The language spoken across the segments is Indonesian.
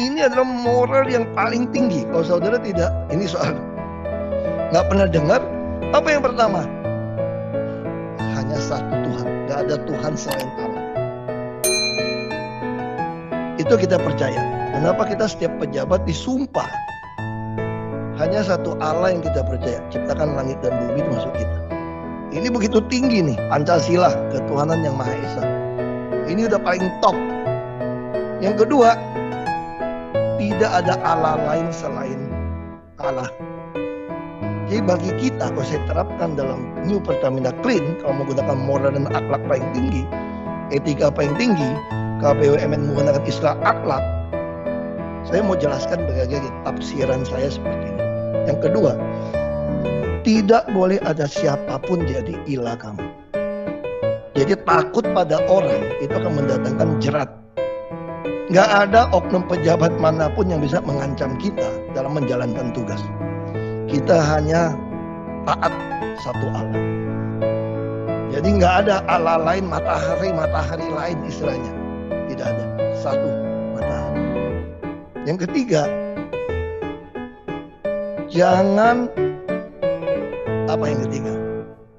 Ini adalah moral yang paling tinggi. Kalau saudara tidak, ini soal nggak pernah dengar. Apa yang pertama? Hanya satu Tuhan, nggak ada Tuhan selain Allah. Itu kita percaya. Kenapa kita setiap pejabat disumpah? Hanya satu Allah yang kita percaya. Ciptakan langit dan bumi termasuk kita. Ini begitu tinggi nih, Pancasila, ketuhanan yang Maha Esa. Ini udah paling top. Yang kedua, tidak ada Allah lain selain Allah. Jadi bagi kita, kalau saya terapkan dalam New Pertamina Clean, kalau menggunakan moral dan akhlak paling tinggi, etika paling tinggi, KBUMN menggunakan istilah akhlak, saya mau jelaskan bagaimana tafsiran saya seperti ini. Yang kedua, tidak boleh ada siapapun jadi ilah kamu. Jadi takut pada orang itu akan mendatangkan jerat. Gak ada oknum pejabat manapun yang bisa mengancam kita dalam menjalankan tugas. Kita hanya taat satu Allah. Jadi gak ada Allah lain, matahari lain istilahnya. Tidak ada, satu matahari. Yang ketiga, jangan apa yang ketiga?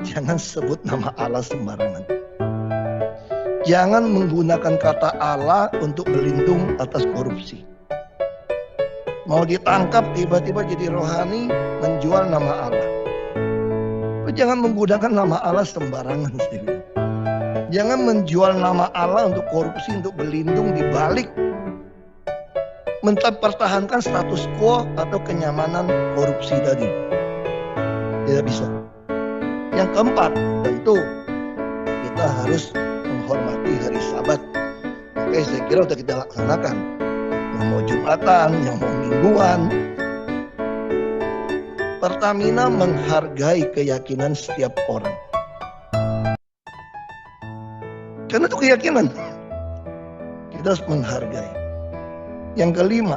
Jangan sebut nama Allah sembarangan. Jangan menggunakan kata Allah untuk berlindung atas korupsi. Mau ditangkap tiba-tiba jadi rohani menjual nama Allah. Jangan menggunakan nama Allah sembarangan. Jangan menjual nama Allah untuk korupsi, untuk berlindung di balik mempertahankan status quo atau kenyamanan korupsi tadi. Tidak bisa. Yang keempat, tentu kita harus menghormati hari Sabat. Oke, saya kira sudah kita laksanakan. Yang mau Jumatan, yang mau Mingguan. Pertamina menghargai keyakinan setiap orang. Karena itu keyakinan. Kita harus menghargai. Yang kelima,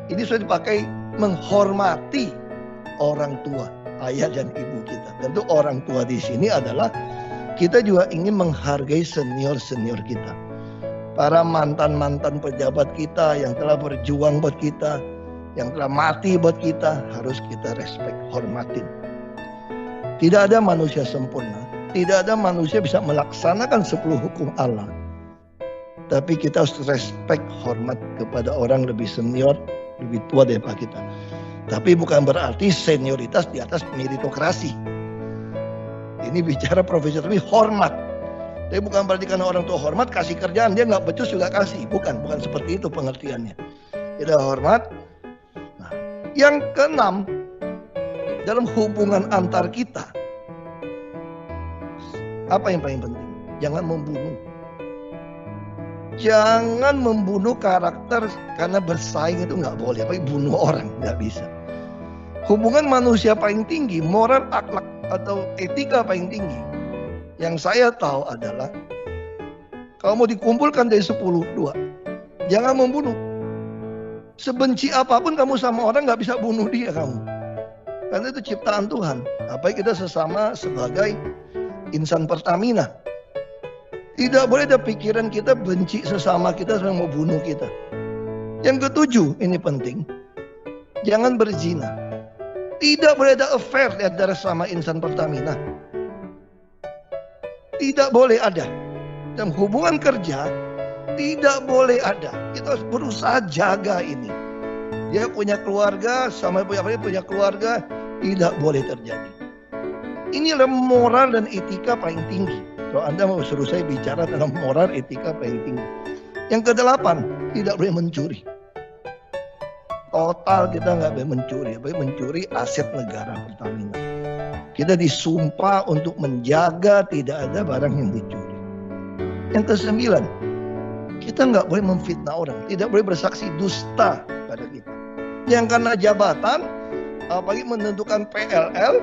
ini sudah dipakai menghormati orang tua, ayah dan ibu kita. Tentu orang tua di sini adalah kita juga ingin menghargai senior-senior kita. Para mantan-mantan pejabat kita yang telah berjuang buat kita, yang telah mati buat kita, harus kita respect, hormatin. Tidak ada manusia sempurna. Tidak ada manusia bisa melaksanakan 10 hukum Allah. Tapi kita harus respect, hormat kepada orang lebih senior, lebih tua daripada kita. Tapi bukan berarti senioritas di atas meritokrasi. Ini bicara profesional, tapi hormat. Tapi bukan berarti karena orang tua hormat, kasih kerjaan, dia nggak becus juga kasih. Bukan seperti itu pengertiannya. Kita hormat. Nah, yang keenam, dalam hubungan antar kita, apa yang paling penting? Jangan membunuh. Jangan membunuh karakter karena bersaing itu nggak boleh. Tapi bunuh orang nggak bisa. Hubungan manusia paling tinggi, moral, akhlak atau etika paling tinggi, yang saya tahu adalah kalau mau dikumpulkan dari 10, 2, jangan membunuh. Sebenci apapun kamu sama orang nggak bisa bunuh dia kamu. Karena itu ciptaan Tuhan. Apalagi kita sesama sebagai insan Pertamina. Tidak boleh ada pikiran kita benci sesama kita sampai mau bunuh kita. Yang ketujuh, ini penting. Jangan berzina. Tidak boleh ada affair di antara sama insan Pertamina. Tidak boleh ada. Dalam hubungan kerja, tidak boleh ada. Kita harus berusaha jaga ini. Dia punya keluarga, sama punya keluarga, tidak boleh terjadi. Inilah moral dan etika paling tinggi. Kalau Anda mau suruh saya bicara dalam moral etika paling tinggi. Yang kedelapan, tidak boleh mencuri. Total kita nggak boleh mencuri. Boleh mencuri aset negara Pertamina. Kita disumpah untuk menjaga tidak ada barang yang dicuri. Yang kesembilan, kita nggak boleh memfitnah orang. Tidak boleh bersaksi dusta pada kita. Yang karena jabatan, apalagi menentukan PLL,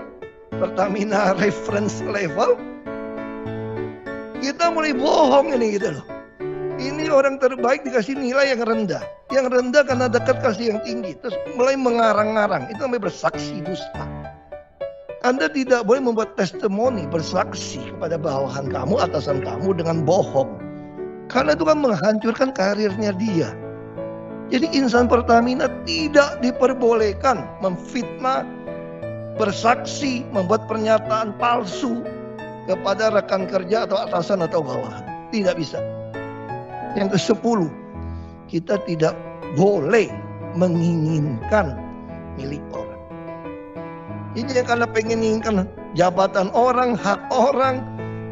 Pertamina Reference Level, kita mulai bohong ini gitu loh. Ini orang terbaik dikasih nilai yang rendah. Yang rendah karena dekat kasih yang tinggi. Terus mulai mengarang-ngarang. Itu namanya bersaksi dusta. Anda tidak boleh membuat testimoni, bersaksi kepada bawahan kamu, atasan kamu dengan bohong. Karena itu kan menghancurkan karirnya dia. Jadi insan Pertamina tidak diperbolehkan memfitnah, bersaksi, membuat pernyataan palsu kepada rekan kerja atau atasan atau bawahan. Tidak bisa. Yang ke-10, kita tidak boleh menginginkan milik orang. Jadi karena pengen menginginkan jabatan orang, hak orang,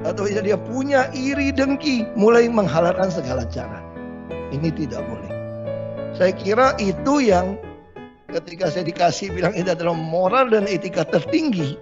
atau dia punya iri dengki, mulai menghalalkan segala cara. Ini tidak boleh. Saya kira itu yang ketika saya dikasih bilang itu adalah moral dan etika tertinggi,